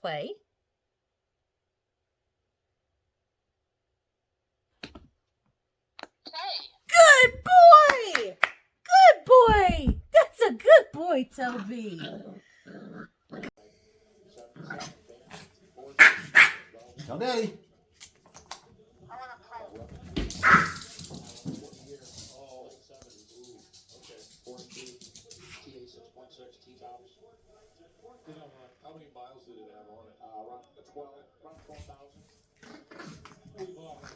Play. Good boy! Good boy! That's a good boy, Toby. Tell Daddy. How many miles did it have on it? Around 12,000. We bought it.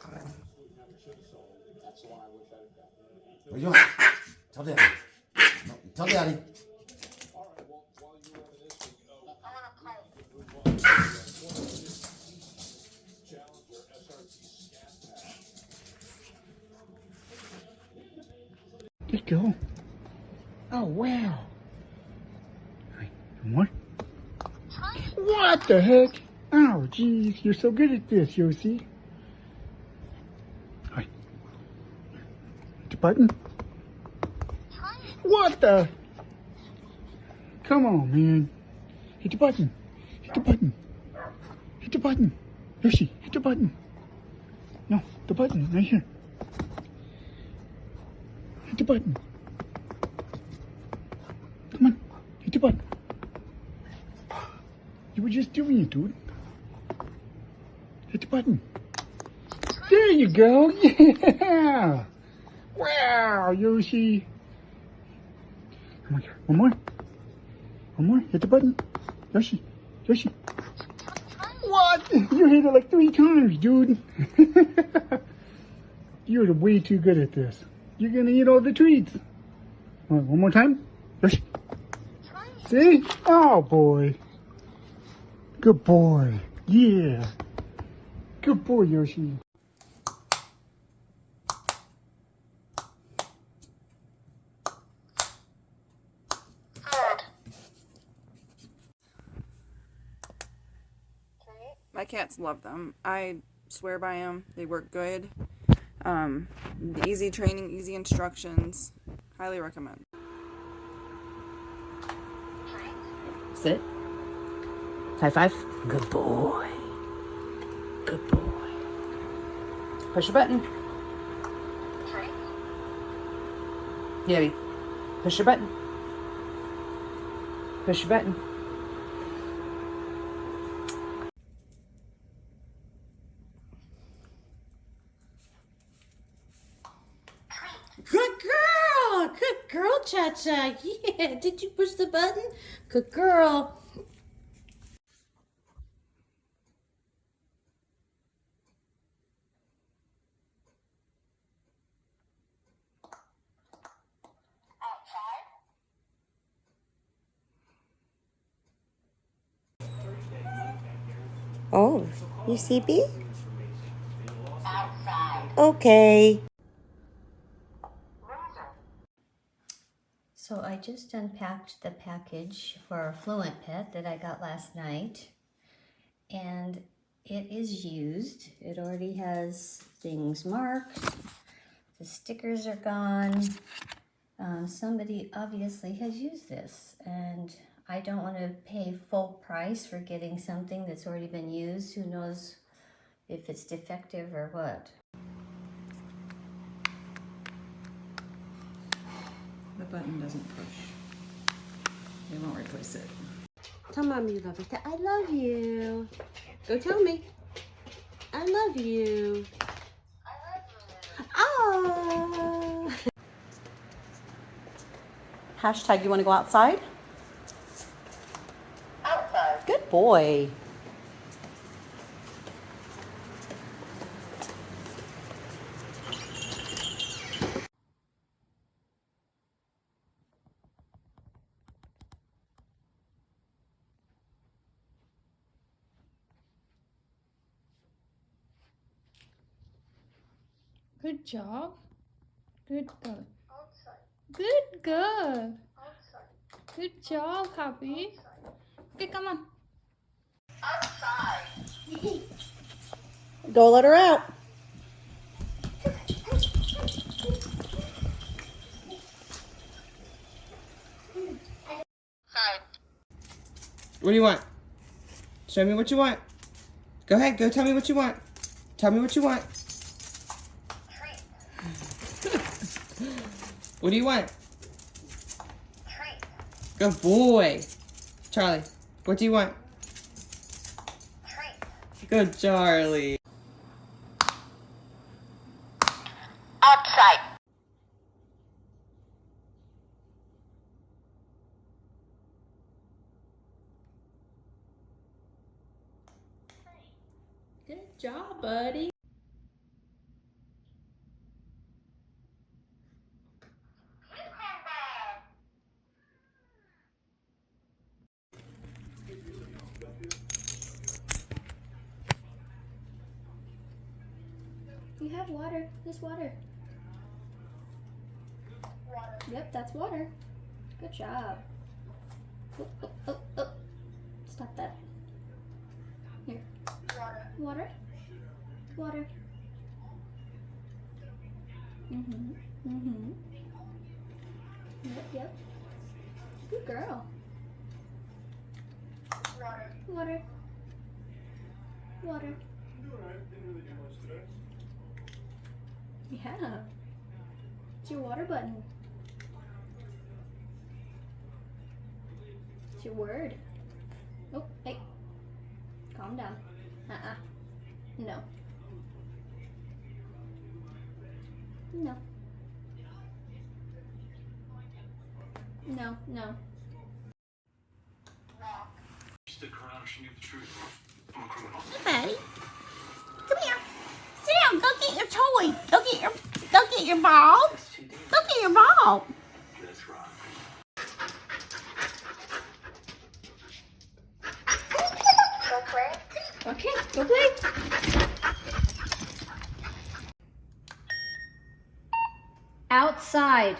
We never should have sold it. That's why I wish I'd have gotten it. What do you want? Tell Daddy. No, tell Daddy. All right, well, while you were this, we bought a Challenger SRT Scat Pack. There you go. Oh, wow. Right, one. What the heck? Oh, geez, you're so good at this, Yossi. All right. Hit the button. What the? Come on, man. Hit the button. Hit the button. Hit the button. Yoshi, hit the button. No, the button right here. Hit the button. Come on, hit the button. You were just doing it, dude. Hit the button. There you go. Yeah. Wow, Yoshi. Come on, one more. One more. Hit the button. Yoshi. Yoshi. What? You hit it like 3 times, dude. You're way too good at this. You're gonna eat all the treats. All right, one more time. Yoshi. See? Oh, boy. Good boy. Yeah. Good boy, Yoshi. My cats love them. I swear by them. They work good. Easy training, easy instructions. Highly recommend. Sit. High five. Good boy. Good boy. Push a button. Yeti. Push your button. Push your button. Good girl. Good girl, Cha-Cha. Yeah. Did you push the button? Good girl. Oh, you see B? Okay. So I just unpacked the package for Fluent Pet that I got last night, and it is used. It already has things marked. The stickers are gone. Somebody obviously has used this, and I don't want to pay full price for getting something that's already been used. Who knows if it's defective or what. The button doesn't push. They won't replace it. Tell Mommy you love her. I love you. Go tell me. I love you. Oh. Hashtag, you want to go outside? Outside. Good boy. Good job. Good girl. Good girl. Good job, Happy. Okay, come on. Go let her out. What do you want? Show me what you want. Go ahead, go tell me what you want. Tell me what you want. What do you want? Good boy. Charlie, what do you want? Good Charlie. Outside. Good job, buddy. You have water. There's water. Yep, that's water. Good job. Oh, oh, oh, oh. Stop that. Here. Water. Water. Mm-hmm. Yep. Good girl. Water. Water. Yeah. It's your water button. It's your word. Oh, hey. Calm down. No. No. No. Stick around if you need the truth. I'm a criminal. Buddy, come here. Sit down. Go get your toy. Go get your ball. Go get your ball. That's right. Okay, go play. Outside.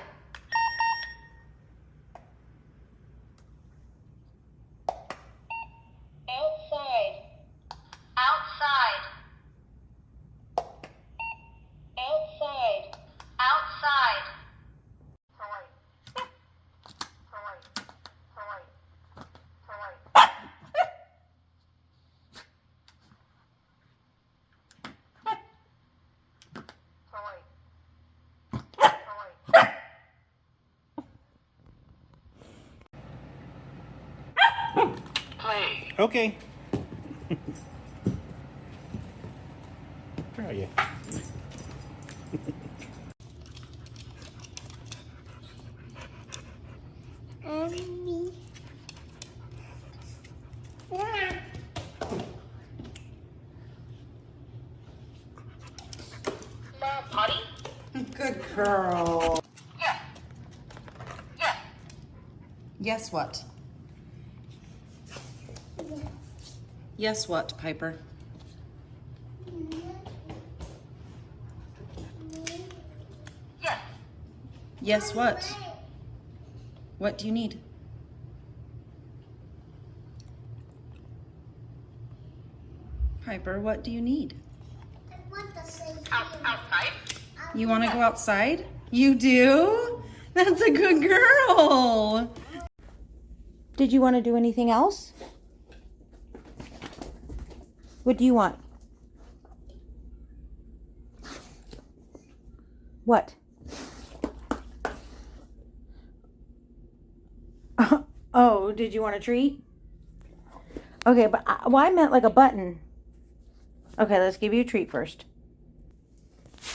Okay. Where are you? Good girl. Yes, what? Yes, what, Piper? Yes, what? What do you need? Piper, what do you need? I want to say Outside. You want to go outside? You do? That's a good girl. Did you want to do anything else? What do you want? What? Oh, did you want a treat? Okay, but I meant like a button. Okay, let's give you a treat first.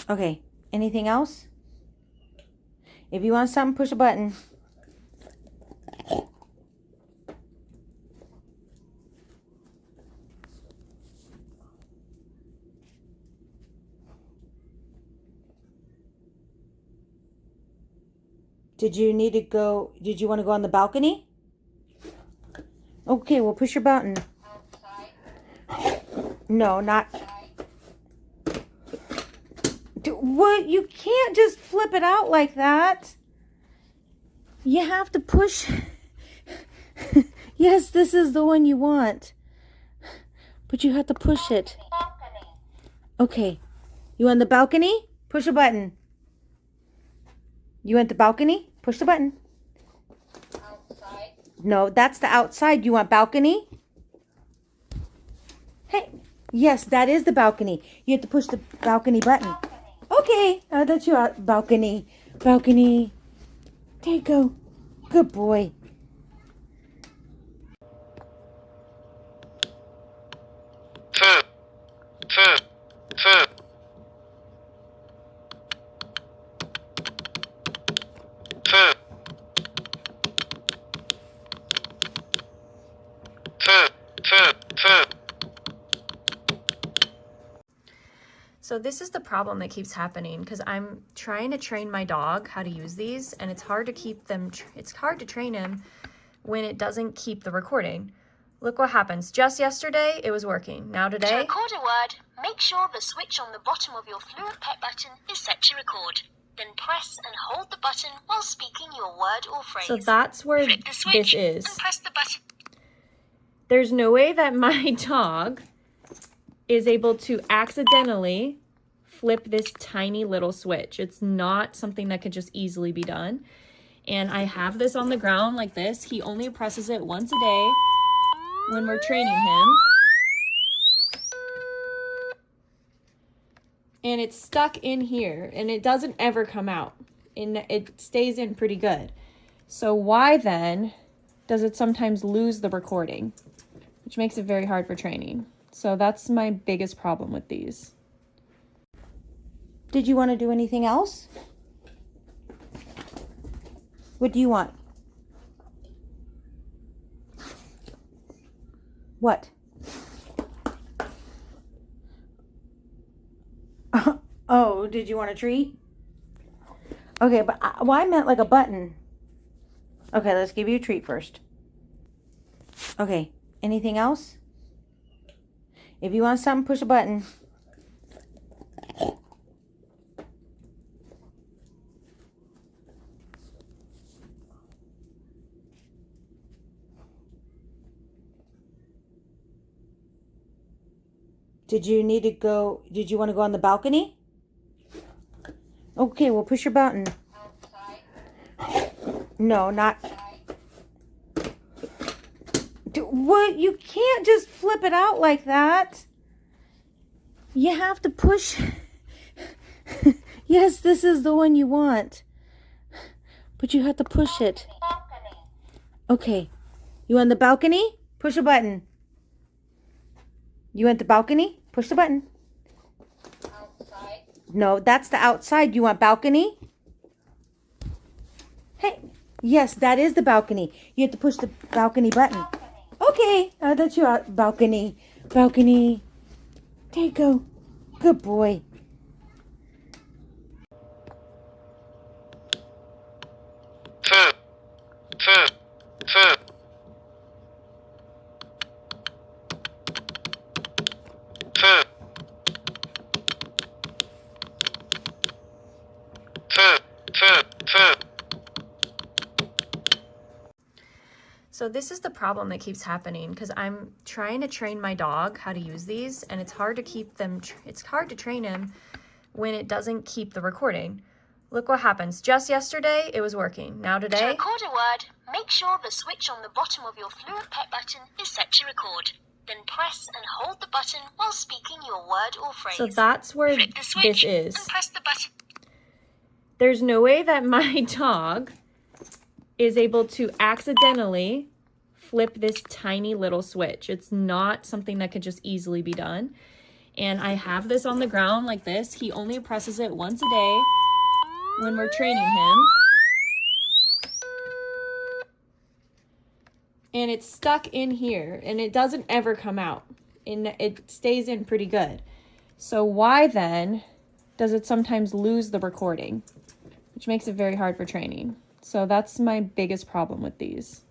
Okay, anything else? If you want something, push a button. Did you want to go on the balcony? Okay, well push your button. No, not. What? You can't just flip it out like that. You have to push. Yes, this is the one you want. But you have to push it. Okay. You want the balcony? Push a button. You want the balcony? Push the button. Outside. No, that's the outside. You want balcony? Yes, that is the balcony. You have to push the balcony button. Okay, that's your balcony. Balcony. There you go. Good boy. So this is the problem that keeps happening because I'm trying to train my dog how to use these, and it's hard to keep them, it's hard to train him when it doesn't keep the recording. Look what happens. Just yesterday, it was working. Now today... To record a word, make sure the switch on the bottom of your Fluent Pet button is set to record. Then press and hold the button while speaking your word or phrase. So that's where Flip the switch this is. and press the button. There's no way that my dog is able to accidentally flip this tiny little switch. It's not something that could just easily be done. And I have this on the ground like this. He only presses it once a day when we're training him. And it's stuck in here and it doesn't ever come out. And it stays in pretty good. So why then does it sometimes lose the recording? Which makes it very hard for training. So that's my biggest problem with these. Did you want to do anything else? What do you want? What? Oh, did you want a treat? Okay, but I meant like a button. Okay, let's give you a treat first. Okay, anything else? If you want something, push a button. Did you want to go on the balcony? Okay, well, push your button. Outside? No, not. What? You can't just flip it out like that. You have to push. Yes, this is the one you want. But you have to push it. Okay. You want the balcony? Push a button. You want the balcony? Push the button. Outside? No, that's the outside. You want balcony? Hey. Yes, that is the balcony. You have to push the balcony button. Okay, that's your balcony. Balcony. There you go. Good boy. So this is the problem that keeps happening because I'm trying to train my dog how to use these, and it's hard to keep them, it's hard to train him when it doesn't keep the recording. Look what happens. Just yesterday, it was working. Now today... To record a word, make sure the switch on the bottom of your Fluent Pet button is set to record. Then press and hold the button while speaking your word or phrase. So that's where Flip the switch this is. and press the button. There's no way that my dog is able to accidentally flip this tiny little switch. It's not something that could just easily be done. And I have this on the ground like this. He only presses it once a day when we're training him. And it's stuck in here and it doesn't ever come out. And it stays in pretty good. So why then does it sometimes lose the recording? Which makes it very hard for training. So that's my biggest problem with these.